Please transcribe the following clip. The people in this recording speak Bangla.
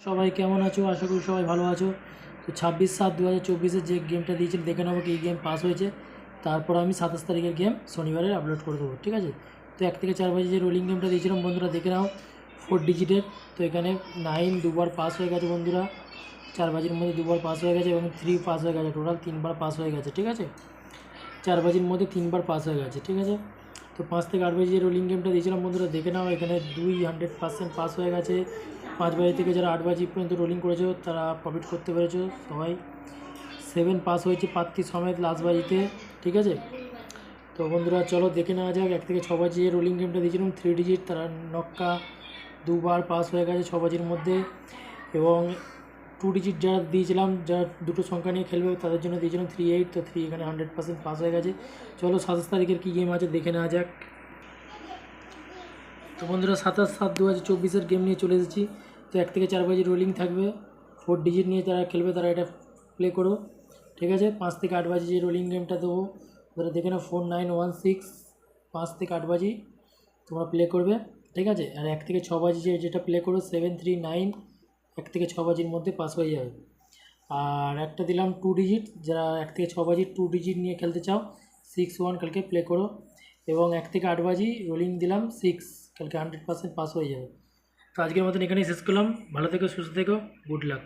সবাই কেমন আছো? আশা করি সবাই ভালো আছো। তো 26/7/2024 যে গেমটা দিয়েছিল দেখে নেবো কি গেম পাস হয়েছে। তারপর আমি 27 তারিখের গেম শনিবারে আপলোড করে দেবো, ঠিক আছে? তো 1 থেকে 4 বাজে যে রোলিং গেমটা দিয়েছিলাম বন্ধুরা দেখে নাও, 4 ডিজিটের। তো এখানে 9 দুবার পাস হয়ে গেছে বন্ধুরা, 4 বাজির মধ্যে দুবার পাস হয়ে গেছে এবং 3 পাস হয়ে গেছে, টোটাল 3বার পাস হয়ে গেছে, ঠিক আছে? 4 বাজির মধ্যে 3বার পাস হয়ে গেছে, ঠিক আছে? তো 5 থেকে 8 বাজে যে রোলিং গেমটা দিয়েছিলাম বন্ধুরা দেখে নাও, এখানে 100% পাস হয়ে গেছে। 5 বাজি থেকে যারা 8 বাজি পর্যন্ত রোলিং করেছো তারা প্রফিট করতে পেরেছো সবাই। 7 পাস হয়েছে প্রার্থী সমেত লাস্ট বাজিতে, ঠিক আছে? তো বন্ধুরা চলো দেখে নেওয়া যাক। 1 থেকে 6 বাজি যে রোলিং গেমটা দিয়েছিলাম 3 ডিজিট, তারা নক্কা দুবার পাস হয়ে গেছে 6 বাজির মধ্যে। এবং 2 ডিজিট যারা দিয়েছিলাম, যারা দুটো সংখ্যা নিয়ে খেলবে তাদের জন্য দিয়েছিলাম 3/8, তো 3 এখানে 100% পাস হয়ে গেছে। চলো 27 তারিখের কী গেম আছে দেখে নেওয়া যাক। তো বন্ধুরা 27/7/2024 গেম নিয়ে চলে এসেছি। তো 1 থেকে 4 বাজি রোলিং থাকবে, 4 ডিজিট নিয়ে যারা খেলবে তারা এটা প্লে করো, ঠিক আছে? 5 থেকে 8 বাজি যে রোলিং গেমটা দেবো ওরা দেখে নাও 4916। 5 থেকে 8 বাজি তোমরা প্লে করবে, ঠিক আছে? আর 1 থেকে 6 বাজি যেটা প্লে করো 739, 1 থেকে 6 বাজির মধ্যে পাস হয়ে যাবে। আর একটা দিলাম 2 ডিজিট, যারা 1 থেকে 6 বাজি 2 ডিজিট নিয়ে খেলতে চাও 61 কালকে প্লে করো। এবং 1 থেকে 8 বাজি রোলিং দিলাম 6, কালকে 100% পাস হয়ে যাবে। তো আজকের মতন এখানেই শেষ করলাম। ভালো থেকো, সুস্থ থেকো, গুড লাক।